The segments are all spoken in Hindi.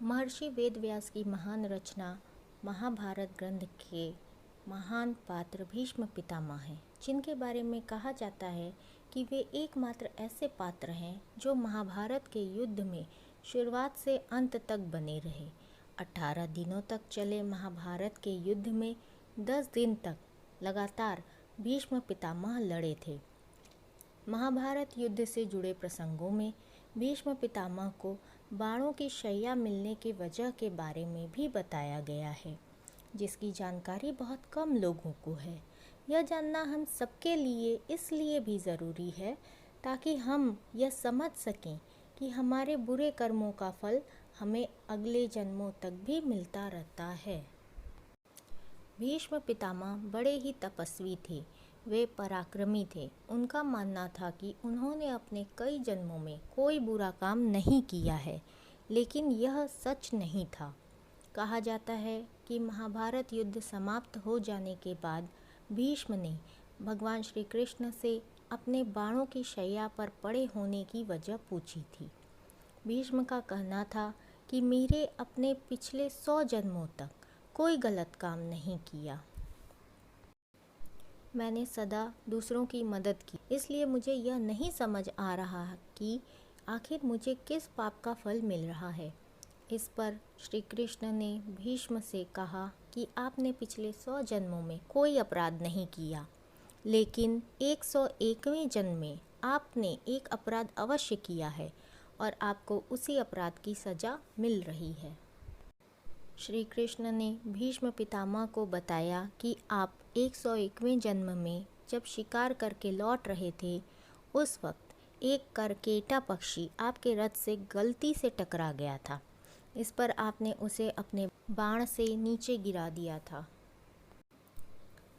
महर्षि वेदव्यास की महान रचना महाभारत ग्रंथ के महान पात्र भीष्म पितामह हैं, जिनके बारे में कहा जाता है कि वे एकमात्र ऐसे पात्र हैं जो महाभारत के युद्ध में शुरुआत से अंत तक बने रहे। 18 दिनों तक चले महाभारत के युद्ध में 10 दिन तक लगातार भीष्म पितामह लड़े थे। महाभारत युद्ध से जुड़े प्रसंगों में भीष्म पितामह को बाणों की शैया मिलने की वजह के बारे में भी बताया गया है, जिसकी जानकारी बहुत कम लोगों को है। यह जानना हम सबके लिए इसलिए भी ज़रूरी है ताकि हम यह समझ सकें कि हमारे बुरे कर्मों का फल हमें अगले जन्मों तक भी मिलता रहता है। भीष्म पितामह बड़े ही तपस्वी थे, वे पराक्रमी थे। उनका मानना था कि उन्होंने अपने कई जन्मों में कोई बुरा काम नहीं किया है, लेकिन यह सच नहीं था। कहा जाता है कि महाभारत युद्ध समाप्त हो जाने के बाद भीष्म ने भगवान श्री कृष्ण से अपने बाणों की शैया पर पड़े होने की वजह पूछी थी। भीष्म का कहना था कि मेरे अपने पिछले 100 जन्मों तक कोई गलत काम नहीं किया। मैंने सदा दूसरों की मदद की, इसलिए मुझे यह नहीं समझ आ रहा कि आखिर मुझे किस पाप का फल मिल रहा है। इस पर श्री कृष्ण ने भीष्म से कहा कि आपने पिछले 100 जन्मों में कोई अपराध नहीं किया, लेकिन 101वें जन्म में आपने एक अपराध अवश्य किया है और आपको उसी अपराध की सज़ा मिल रही है। श्री कृष्ण ने भीष्म पितामह को बताया कि आप 101वें जन्म में जब शिकार करके लौट रहे थे, उस वक्त एक करकेटा पक्षी आपके रथ से गलती से टकरा गया था। इस पर आपने उसे अपने बाण से नीचे गिरा दिया था।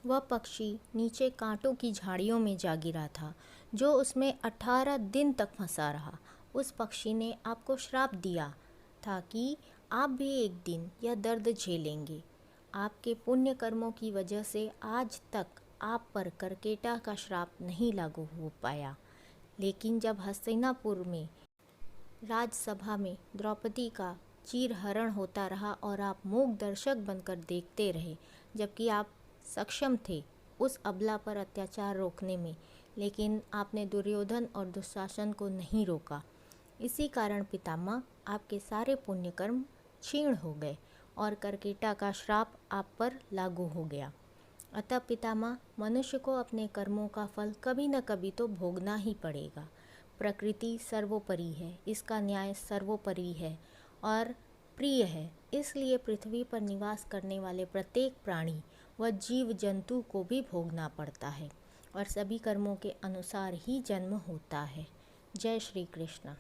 वह पक्षी नीचे कांटों की झाड़ियों में जा गिरा था, जो उसमें 18 दिन तक फंसा रहा। उस पक्षी ने आपको श्राप दिया था कि आप भी एक दिन यह दर्द झेलेंगे। आपके पुण्य कर्मों की वजह से आज तक आप पर करकेटा का श्राप नहीं लागू हो पाया, लेकिन जब हस्तिनापुर में राजसभा में द्रौपदी का चीरहरण होता रहा और आप मूक दर्शक बनकर देखते रहे, जबकि आप सक्षम थे उस अबला पर अत्याचार रोकने में, लेकिन आपने दुर्योधन और दुशासन को नहीं रोका। इसी कारण पितामह आपके सारे पुण्य कर्म क्षीण हो गए और करकेटा का श्राप आप पर लागू हो गया। अतः पितामह, मनुष्य को अपने कर्मों का फल कभी न कभी तो भोगना ही पड़ेगा। प्रकृति सर्वोपरि है, इसका न्याय सर्वोपरि है और प्रिय है, इसलिए पृथ्वी पर निवास करने वाले प्रत्येक प्राणी व जीव जंतु को भी भोगना पड़ता है और सभी कर्मों के अनुसार ही जन्म होता है। जय श्री कृष्ण।